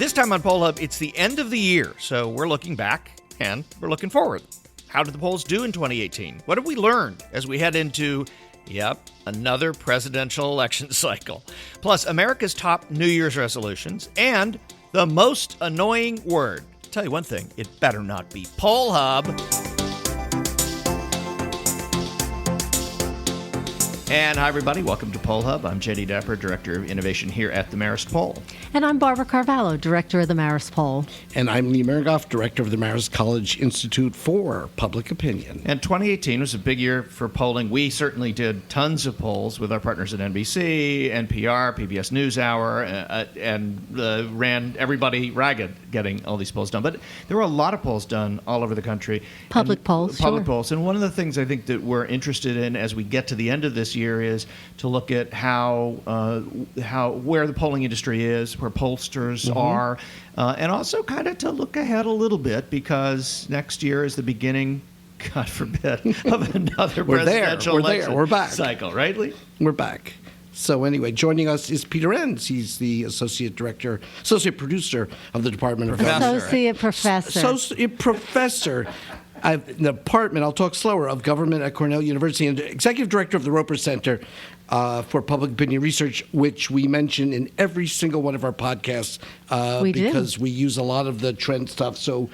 This time on Poll Hub, it's the end of the year, so we're looking back and we're looking forward. How did the polls do in 2018? What have we learned as we head into, another presidential election cycle? Plus, America's top New Year's resolutions and the most annoying word. I'll tell you one thing, it better not be Poll Hub. And hi, everybody. Welcome to Poll Hub. I'm J.D. Dapper, Director of Innovation here at the Marist Poll. And I'm Barbara Carvalho, Director of the Marist Poll. And I'm Lee Marigoff, Director of the Marist College Institute for Public Opinion. And 2018 was a big year for polling. We certainly did tons of polls with our partners at NBC, NPR, PBS NewsHour, and ran everybody ragged getting all these polls done. But there were a lot of polls done all over the country. Public polls. And one of the things I think that we're interested in as we get to the end of this year is to look at how where the polling industry is, where pollsters are, and also kind of to look ahead a little bit, because next year is the beginning, God forbid, of another presidential election We're back. cycle, right, Lee? We're back. So anyway, joining us is Peter Enns. He's the associate producer of the Department of Government. Associate professor. Associate professor. In the department, I'll talk slower, of government at Cornell University, and executive director of the Roper Center for Public Opinion Research, which we mention in every single one of our podcasts because we use a lot of the trend stuff. So,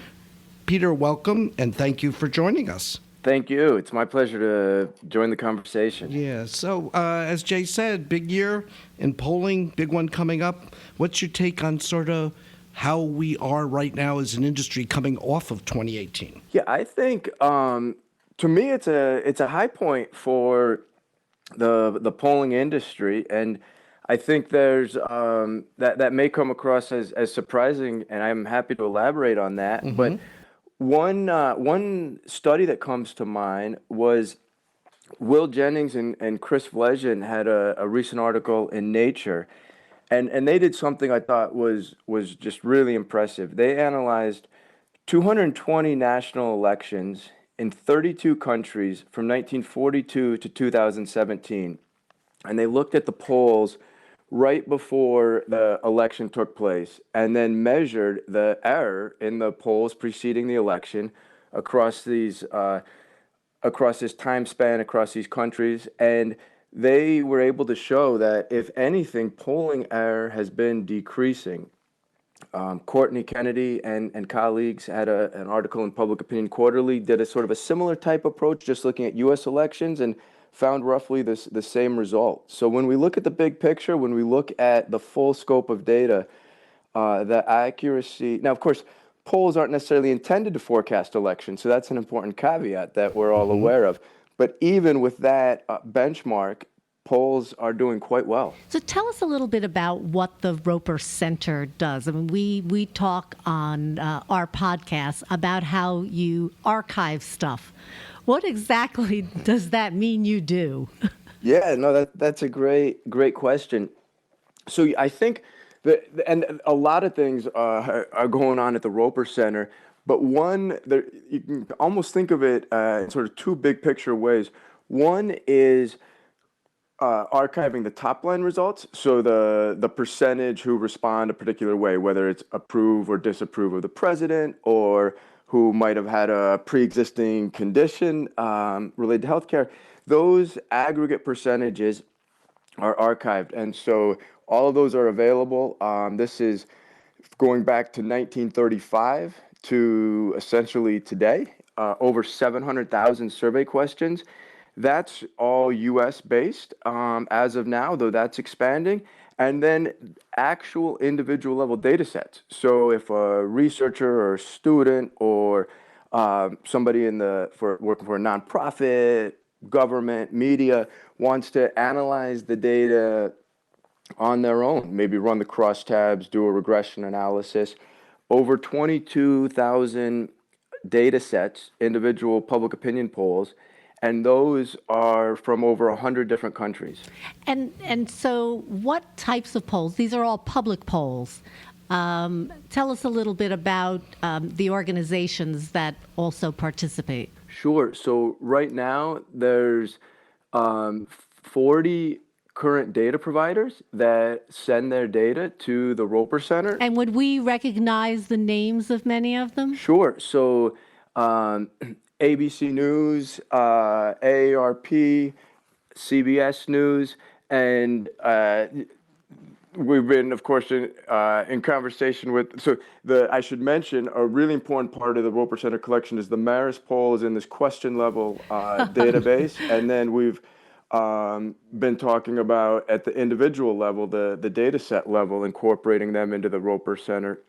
Peter, welcome, and thank you for joining us. Thank you. It's my pleasure to join the conversation. Yeah. So, as Jay said, big year in polling, big one coming up. What's your take on sort of how we are right now as an industry coming off of 2018? Yeah, I think to me it's a high point for the polling industry, and I think there's that may come across as surprising, and I'm happy to elaborate on that. Mm-hmm. But one study that comes to mind was Will Jennings and Chris Vlejian had a recent article in Nature. And they did something I thought was just really impressive. They analyzed 220 national elections in 32 countries from 1942 to 2017. And they looked at the polls right before the election took place and then measured the error in the polls preceding the election across this time span, across these countries. And they were able to show that, if anything, polling error has been decreasing. Courtney Kennedy and colleagues had an article in Public Opinion Quarterly, did a sort of a similar type approach, just looking at U.S. elections, and found roughly the same result. So when we look at the big picture, when we look at the full scope of data, the accuracy... Now, of course, polls aren't necessarily intended to forecast elections, so that's an important caveat that we're all aware of. But even with that benchmark, polls are doing quite well. So tell us a little bit about what the Roper Center does. I mean, we talk on our podcast about how you archive stuff. What exactly does that mean you do? Yeah, no, that's a great question. So I think and a lot of things are going on at the Roper Center. But you can almost think of it in sort of two big picture ways. One is archiving the top line results, so the percentage who respond a particular way, whether it's approve or disapprove of the president, or who might have had a pre-existing condition related to healthcare. Those aggregate percentages are archived, and so all of those are available. This is going back to 1935. To essentially today, over 700,000 survey questions. That's all U.S. based as of now, though that's expanding. And then actual individual level data sets. So if a researcher or a student or somebody working for a nonprofit, government, media wants to analyze the data on their own, maybe run the crosstabs, do a regression analysis, over 22,000 data sets, individual public opinion polls, and those are from over 100 different countries. And so what types of polls? These are all public polls. Tell us a little bit about the organizations that also participate. Sure. So right now there's 40 current data providers that send their data to the Roper Center. And would we recognize the names of many of them? Sure. So ABC News, AARP, CBS News, and we've been, of course, in conversation with. So I should mention a really important part of the Roper Center collection is the Marist Poll is in this question level database, and then we've been talking about at the individual level, the data set level, incorporating them into the Roper Center,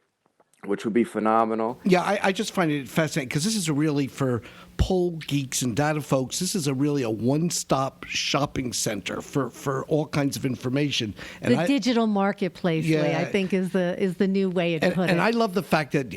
which would be phenomenal. Yeah, I just find it fascinating because this is for poll geeks and data folks. This is really a one-stop shopping center for all kinds of information. And the digital marketplace, Lee, I think is the new way to put it. And I love the fact that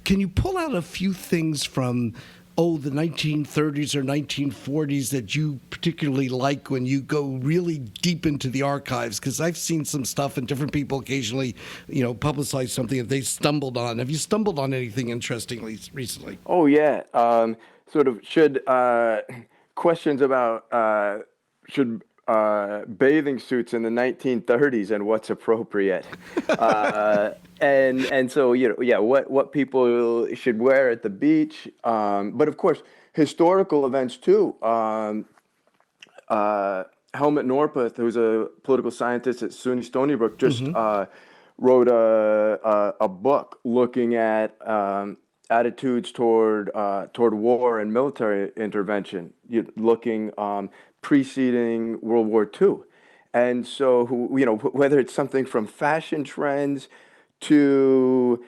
can you pull out a few things from the 1930s or 1940s that you particularly like when you go really deep into the archives? Because I've seen some stuff and different people occasionally, publicize something that they stumbled on. Have you stumbled on anything interesting recently? Oh, yeah. Questions about should bathing suits in the 1930s and what's appropriate. And so, what people should wear at the beach. But of course, historical events too. Helmut Norpoth, who's a political scientist at SUNY Stony Brook, just wrote a book looking at attitudes toward war and military intervention, looking preceding World War II. And so, whether it's something from fashion trends to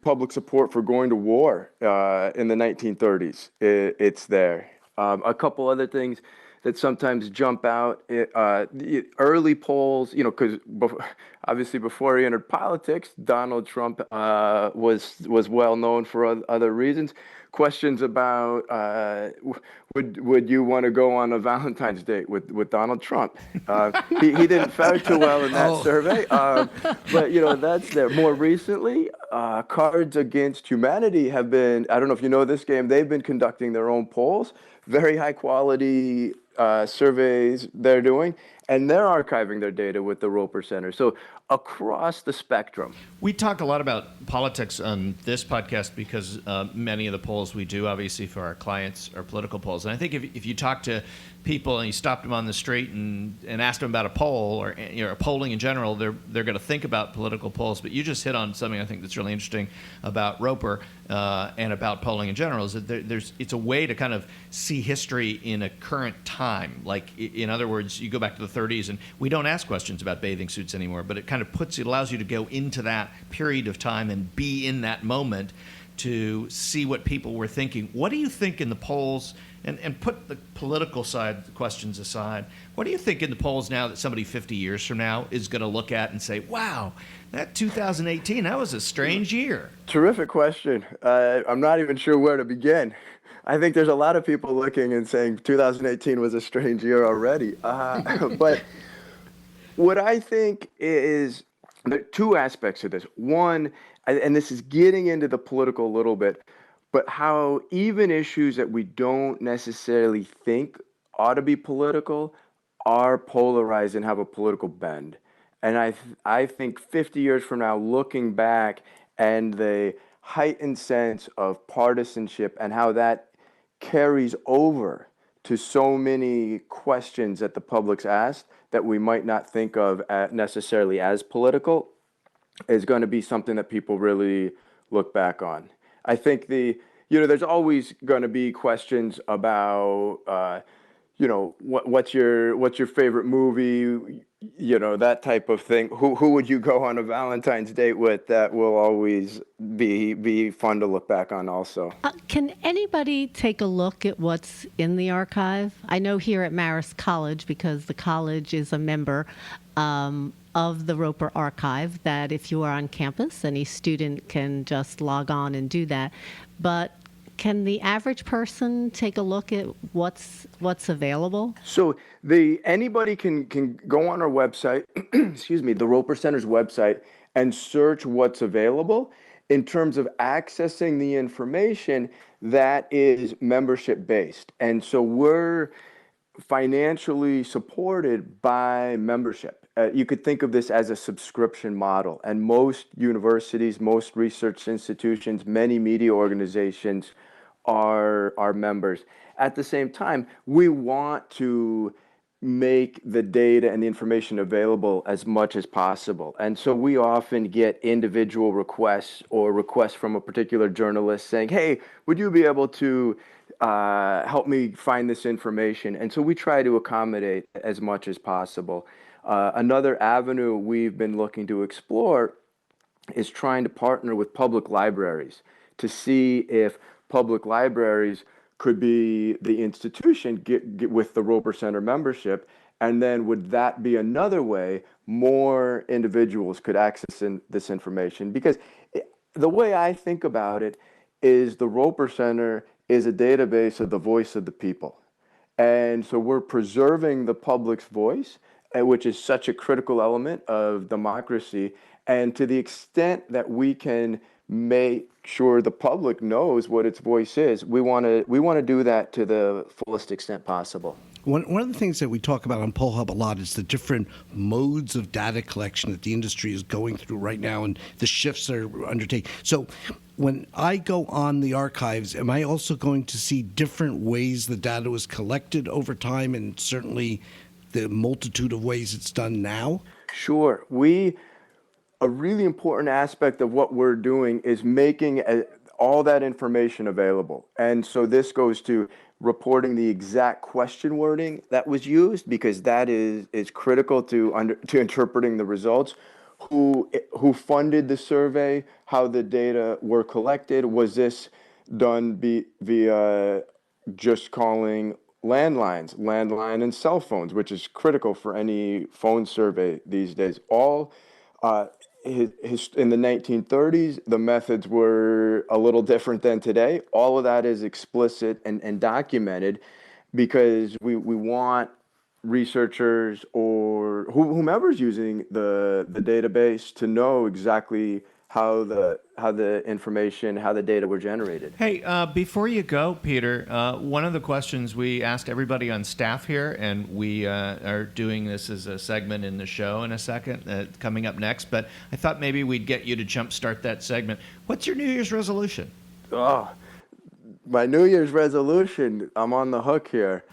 public support for going to war in the 1930s, it's there. A couple other things that sometimes jump out, the early polls, because obviously before he entered politics, Donald Trump was well known for other reasons. Questions about would you want to go on a Valentine's date with Donald Trump? He didn't fare too well in that survey, but that's there. More recently, Cards Against Humanity have been, I don't know if you know this game, they've been conducting their own polls, very high quality surveys they're doing, and they're archiving their data with the Roper Center. So across the spectrum. We talk a lot about politics on this podcast because many of the polls we do, obviously, for our clients are political polls. And I think if you talk to people and you stopped them on the street and asked them about a poll or polling in general, they're going to think about political polls. But you just hit on something I think that's really interesting about Roper and about polling in general, is that it's a way to kind of see history in a current time. Like, in other words, you go back to the 30s and we don't ask questions about bathing suits anymore, but it kind of allows you to go into that period of time and be in that moment to see what people were thinking. What do you think in the polls, and put the political side, the questions aside, what do you think in the polls now that somebody 50 years from now is going to look at and say, wow, that 2018, that was a strange year? Terrific question. I'm not even sure where to begin. I think there's a lot of people looking and saying 2018 was a strange year already. But what I think is, there are two aspects of this. One, and this is getting into the political a little bit, but how even issues that we don't necessarily think ought to be political are polarized and have a political bend. And I think 50 years from now, looking back and the heightened sense of partisanship and how that carries over to so many questions that the public's asked that we might not think of necessarily as political, is going to be something that people really look back on. I think there's always going to be questions about, what's your favorite movie, that type of thing. Who would you go on a Valentine's date with? That will always be fun to look back on also. Can anybody take a look at what's in the archive? I know here at Marist College, because the college is a member of the Roper Archive, that if you are on campus, any student can just log on and do that. But can the average person take a look at what's available? So anybody can go on our website, excuse me, the Roper Center's website, and search what's available. In terms of accessing the information, that is membership based. And so financially supported by membership. You could think of this as a subscription model, and most universities, most research institutions, many media organizations are members. At the same time, we want to make the data and the information available as much as possible. And so we often get individual requests or requests from a particular journalist saying, hey, would you be able to help me find this information? And so we try to accommodate as much as possible. Another avenue we've been looking to explore is trying to partner with public libraries to see if public libraries could be the institution get with the Roper Center membership, and then would that be another way more individuals could access this information? Because the way I think about it is the Roper Center is a database of the voice of the people. And so we're preserving the public's voice, which is such a critical element of democracy. And to the extent that we can make sure the public knows what its voice is, we want to do that to the fullest extent possible. One of the things that we talk about on Poll Hub a lot is the different modes of data collection that the industry is going through right now and the shifts they're undertaking. So when I go on the archives, am I also going to see different ways the data was collected over time, and certainly the multitude of ways it's done now? Sure. A really important aspect of what we're doing is making all that information available. And so this goes to reporting the exact question wording that was used, because that is critical to interpreting the results. Who funded the survey, how the data were collected, was this done via just calling landline and cell phones, which is critical for any phone survey these days. All in the 1930s, the methods were a little different than today. All of that is explicit and documented, because we want researchers or whomever's using the database to know exactly how the information, how the data were generated. Hey, before you go, Peter, one of the questions we asked everybody on staff here, and we are doing this as a segment in the show in a second, coming up next, but I thought maybe we'd get you to jumpstart that segment. What's your New Year's resolution? Oh, my New Year's resolution, I'm on the hook here.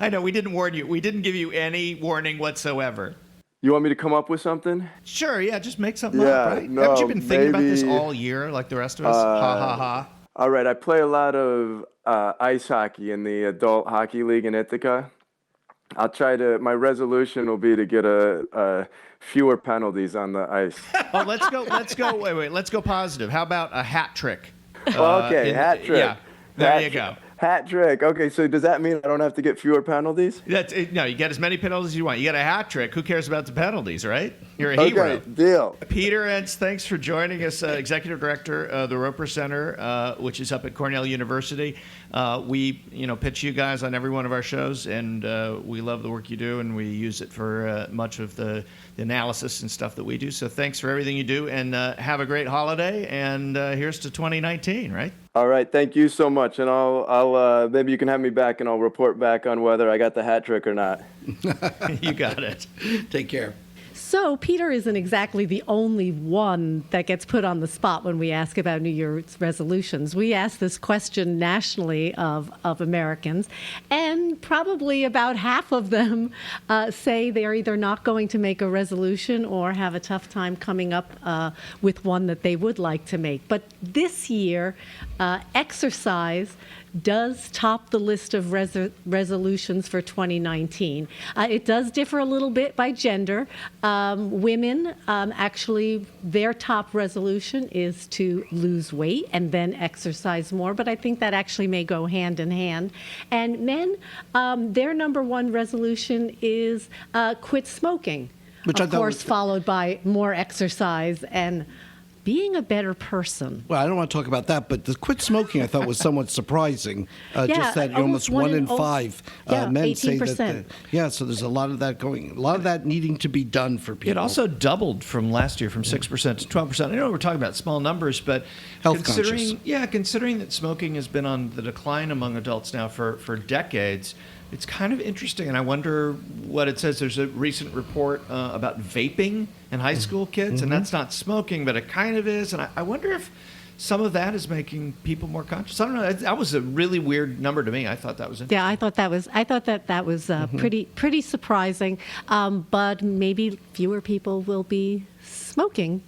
I know, we didn't warn you. We didn't give you any warning whatsoever. You want me to come up with something? Sure, yeah, just make something up, right? No, haven't you been thinking about this maybe, all year like the rest of us? Ha, ha, ha. All right, I play a lot of ice hockey in the adult hockey league in Ithaca. My resolution will be to get a fewer penalties on the ice. Oh, let's go positive. How about a hat trick? Okay, hat trick. Yeah, there you go. Hat trick. Okay, so does that mean I don't have to get fewer penalties? No, you get as many penalties as you want. You get a hat trick. Who cares about the penalties, right? You're a hero. Okay, deal. Peter Enns, thanks for joining us, Executive Director of the Roper Center, which is up at Cornell University. We, pitch you guys on every one of our shows, and we love the work you do, and we use it for much of the analysis and stuff that we do. So thanks for everything you do, and have a great holiday, and here's to 2019, right? All right, thank you so much, and I'll maybe you can have me back, and I'll report back on whether I got the hat trick or not. You got it. Take care. So Peter isn't exactly the only one that gets put on the spot when we ask about New Year's resolutions. We ask this question nationally of Americans, and probably about half of them say they're either not going to make a resolution or have a tough time coming up with one that they would like to make. But this year, exercise does top the list of resolutions for 2019. It does differ a little bit by gender. Women, actually, their top resolution is to lose weight and then exercise more, but I think that actually may go hand in hand. And men, their number one resolution is quit smoking, Which of course, followed by more exercise and being a better person. Well, I don't want to talk about that, but the quit smoking I thought was somewhat surprising. Just that almost one in five men 18%. Say that. So there's a lot of that needing to be done for people. It also doubled from last year, from 6% to 12%. I know we're talking about small numbers, but considering that smoking has been on the decline among adults now for decades, it's kind of interesting, and I wonder what it says. There's a recent report about vaping in high school kids, and that's not smoking, but it kind of is. And I wonder if some of that is making people more conscious. I don't know. That was a really weird number to me. I thought that was interesting. Yeah, I thought that was pretty surprising. But maybe fewer people will be smoking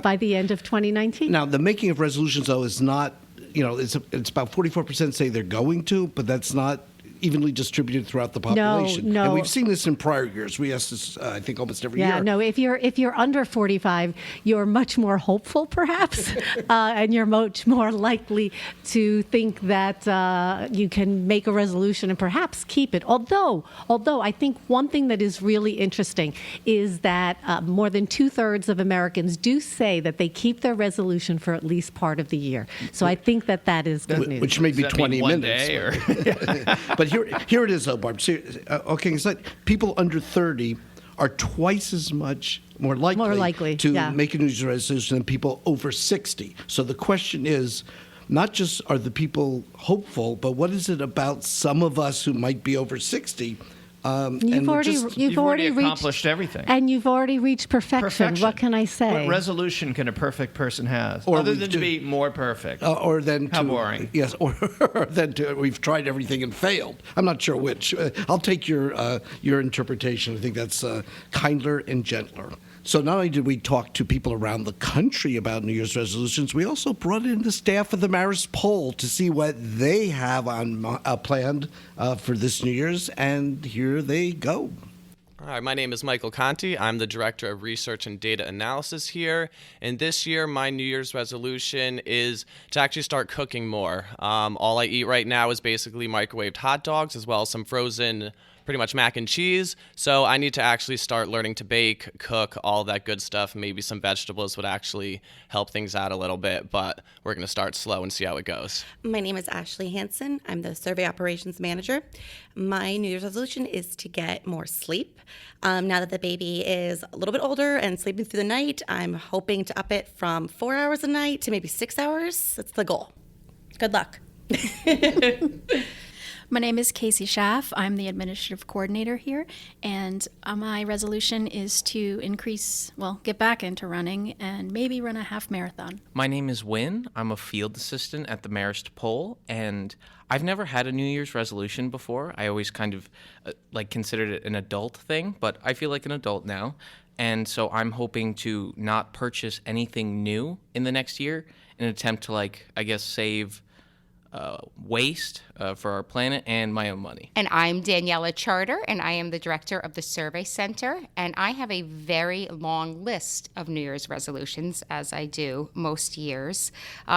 by the end of 2019. Now, the making of resolutions, though, is not, it's about 44% say they're going to, but that's not evenly distributed throughout the population. No. And we've seen this in prior years. We ask this, I think, almost every year. Yeah, no, if you're under 45, you're much more hopeful, perhaps, and you're much more likely to think that you can make a resolution and perhaps keep it. Although I think one thing that is really interesting is that more than 2/3 of Americans do say that they keep their resolution for at least part of the year. So I think that is good news. Which may be Does that 20 mean one minutes. day, or? But here it is, though, Barb. Okay, it's like people under 30 are twice as much more likely to make a New Year's resolution than people over 60. So the question is, not just are the people hopeful, but what is it about some of us who might be over 60? You've already accomplished everything. And you've already reached perfection. What can I say? What resolution can a perfect person have? Or other than to be more perfect? Or then How boring. Yes, or then we've tried everything and failed. I'm not sure which. I'll take your interpretation. I think that's kinder and gentler. So not only did we talk to people around the country about New Year's resolutions, we also brought in the staff of the Marist Poll to see what they have on planned for this New Year's, and here they go. All right, my name is Michael Conti. I'm the Director of Research and Data Analysis here. And this year, my New Year's resolution is to actually start cooking more. All I eat right now is basically microwaved hot dogs as well as some frozen pretty much mac and cheese. So I need to actually start learning to bake, cook, all that good stuff. Maybe some vegetables would actually help things out a little bit, but we're going to start slow and see how it goes. My name is Ashley Hansen. I'm the Survey Operations Manager. My New Year's resolution is to get more sleep. Now that the baby is a little bit older and sleeping through the night, I'm hoping to up it from 4 hours a night to maybe 6 hours. That's the goal. Good luck. My name is Casey Schaff. I'm the administrative coordinator here, and my resolution is to get back into running and maybe run a half marathon. My name is Wynn. I'm a field assistant at the Marist Poll, and I've never had a New Year's resolution before. I always kind of considered it an adult thing, but I feel like an adult now, and so I'm hoping to not purchase anything new in the next year in an attempt to, save waste for our planet and my own money. And I'm Daniela Charter, and I am the director of the Survey Center, and I have a very long list of New Year's resolutions, as I do most years.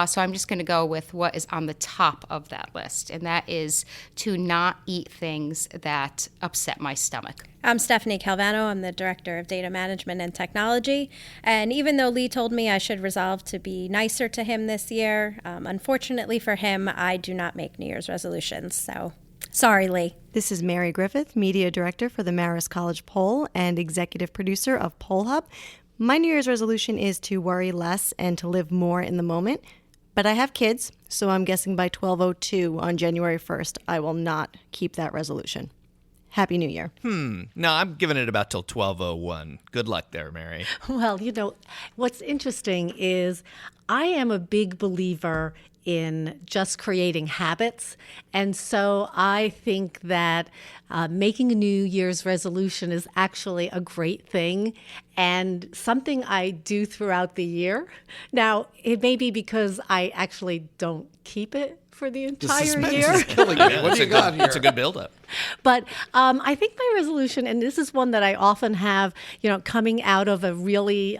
So I'm just going to go with what is on the top of that list, and that is to not eat things that upset my stomach. I'm Stephanie Calvano. I'm the Director of Data Management and Technology. And even though Lee told me I should resolve to be nicer to him this year, unfortunately for him, I do not make New Year's resolutions. So sorry, Lee. This is Mary Griffith, Media Director for the Marist College Poll and Executive Producer of Poll Hub. My New Year's resolution is to worry less and to live more in the moment. But I have kids, so I'm guessing by 12:02 on January 1st, I will not keep that resolution. Happy New Year. No, I'm giving it about till 12:01. Good luck there, Mary. Well, what's interesting is I am a big believer in just creating habits. And so I think that making a New Year's resolution is actually a great thing and something I do throughout the year. Now, it may be because I actually don't keep it for the entire year. Is killing me. What do you got here? It's a good buildup. But I think my resolution, and this is one that I often have, coming out of a really,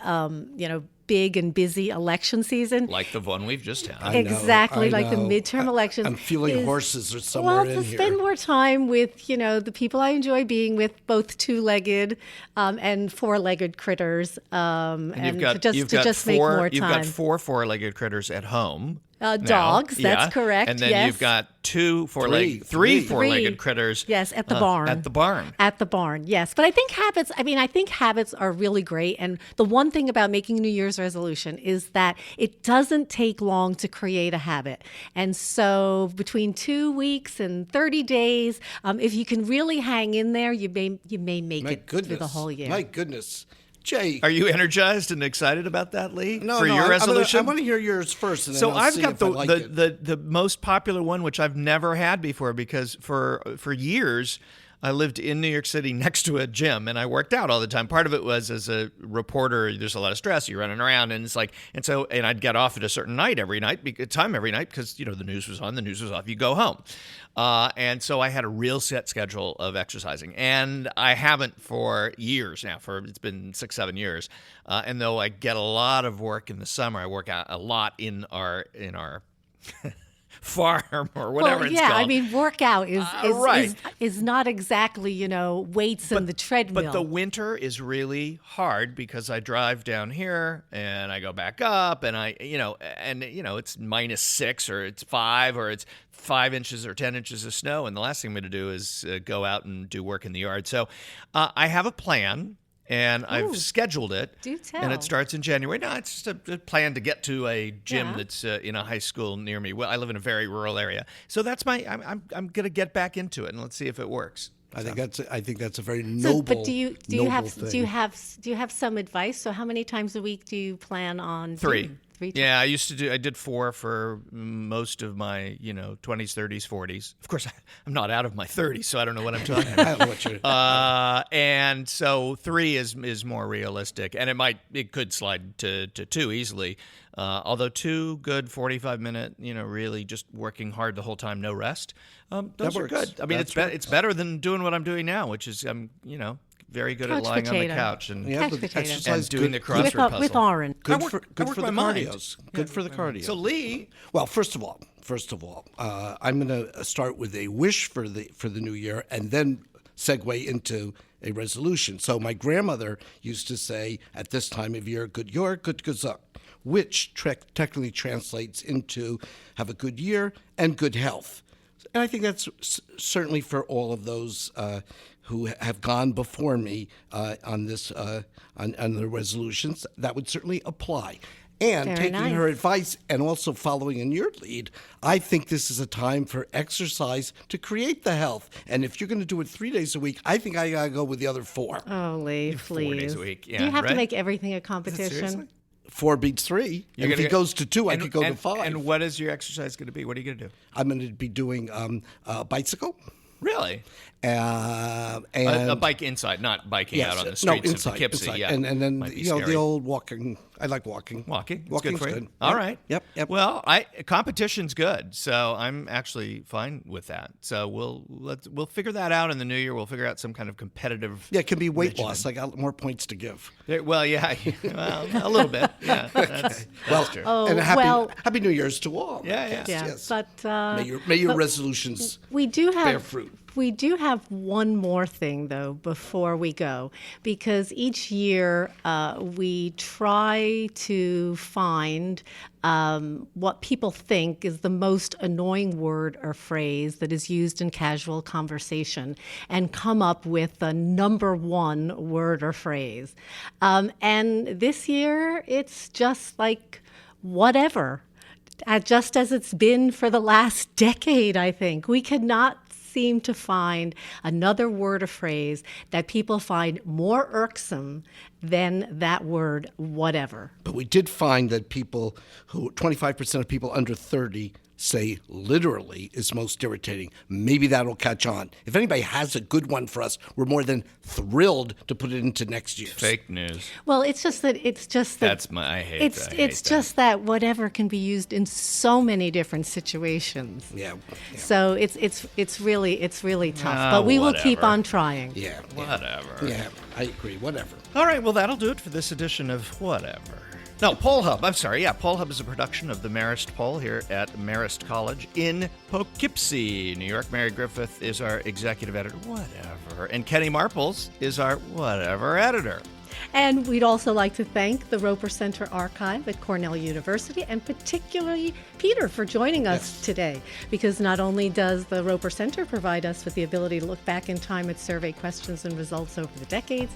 big and busy election season. Like the one we've just had. I know, Exactly, like the midterm elections. I'm feeling horses are somewhere in here. Well, to spend more time with, the people I enjoy being with, both two-legged and four-legged critters, and to just make more time. You've got four four-legged critters at home. Dogs, now. that's correct. And then yes. you've got three Three. four-legged critters. Yes, at the barn. At the barn. At the barn, yes. But I think habits are really great. And the one thing about making a New Year's resolution is that it doesn't take long to create a habit. And so between 2 weeks and 30 days, if you can really hang in there, you may make it through the whole year. My goodness. Jay. Are you energized and excited about that, Lee? No, for your resolution? I want to hear yours first. And then So I'll I've see got if I like it. the most popular one, which I've never had before, because for years I lived in New York City next to a gym, and I worked out all the time. Part of it was as a reporter, there's a lot of stress. You're running around, and it's like, and I'd get off at a certain every night because the news was on, the news was off. You go home, and so I had a real set schedule of exercising, and I haven't for years now. It's been 6-7 years, and though I get a lot of work in the summer, I work out a lot in our farm or whatever it's called. I mean, workout right. is not exactly, weights and the treadmill. But the winter is really hard because I drive down here and I go back up and it's -6 or it's 5 or it's 5 inches or 10 inches of snow. And the last thing I'm going to do is go out and do work in the yard. So I have a plan. And I've scheduled it. Do tell. And it starts in January. No, it's just a plan to get to a gym that's in a high school near me. Well, I live in a very rural area, so that's I'm going to get back into it, and let's see if it works. I think that's a very noble. But do you thing. have some advice? So how many times a week do you plan on 3? doing? 3 times? Yeah, I did 4 for most of my 20s, 30s, 40s. Of course, I'm not out of my 30s, so I don't know what I'm talking about. I don't know what you're. And so 3 is more realistic, and it could slide to 2 easily. Although 2 good 45-minute, really just working hard the whole time, no rest. Those are good. I mean, it's better than doing what I'm doing now, which is very good at lying on the couch and exercise, doing the crossword puzzle. With Aaron. Good for the my cardios. Good for the cardio. So Lee, well, first of all, I'm going to start with a wish for the new year, and then segue into a resolution. So my grandmother used to say at this time of year, "Good yor, good gesund," which technically translates into have a good year and good health. And I think that's certainly for all of those who have gone before me on this on the resolutions. That would certainly apply. And Very taking nice. her advice and also following in your lead, I think this is a time for exercise to create the health. And if you're going to do it 3 days a week, I think I got to go with the other 4. Oh, Lee, 4 please. days a week. Yeah, do you have to right? make everything a competition? Seriously? 4 beats 3. And if he goes to 2, I could go to 5. And what is your exercise going to be? What are you going to do? I'm going to be doing bicycle. Really? And A bike inside, not biking out on the streets inside, of Poughkeepsie. inside. Yeah, And then Might be the scary. old walking. I like walking. Walking. It's Walking's good for you. good. All Yep. right. Yep. Well, competition's good, so I'm actually fine with that. So we'll figure that out in the new year. We'll figure out some kind of competitive. Yeah, it can be weight regimen. loss. I got more points to give. Well, yeah, a little bit. Yeah, that's true. Oh, And well, happy New Year's to all. Yeah. yeah. Yes. But May your resolutions we do have bear fruit. We do have one more thing, though, before we go, because each year we try to find what people think is the most annoying word or phrase that is used in casual conversation and come up with the number 1 word or phrase. And this year, it's just like whatever. Just as it's been for the last decade, I think. We could not seem to find another word or phrase that people find more irksome than that word, whatever. But we did find that 25% of people under 30 say literally is most irritating. Maybe that'll catch on. If anybody has a good one for us, we're more than thrilled to put it into next year's. Fake news. Well, it's just that I hate that. It's just that whatever can be used in so many different situations. Yeah. So it's really tough. But we will keep whatever. on trying. Yeah. Whatever. Yeah, I agree. Whatever. All right, well, that'll do it for this edition of Whatever. No, Poll Hub. I'm sorry. Yeah, Poll Hub is a production of the Marist Poll here at Marist College in Poughkeepsie, New York. Mary Griffith is our executive editor. Whatever. And Kenny Marples is our whatever editor. And we'd also like to thank the Roper Center Archive at Cornell University, and particularly Peter for joining us today, because not only does the Roper Center provide us with the ability to look back in time at survey questions and results over the decades,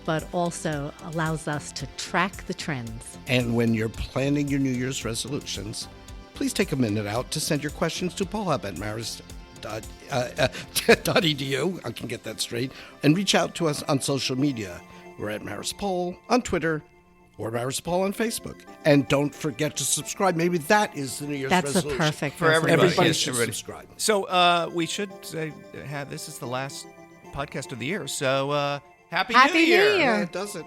but also allows us to track the trends. And when you're planning your New Year's resolutions, please take a minute out to send your questions to pollhub at marist.edu. I can get that straight. And reach out to us on social media. We're at Marist Poll on Twitter or Marist Poll on Facebook. And don't forget to subscribe. Maybe that is the New Year's resolution. That's a perfect For everybody. Everybody Yes, should everybody. subscribe. So we should say this is the last podcast of the year. So Happy Happy New Year. New Year. Yeah, it does it.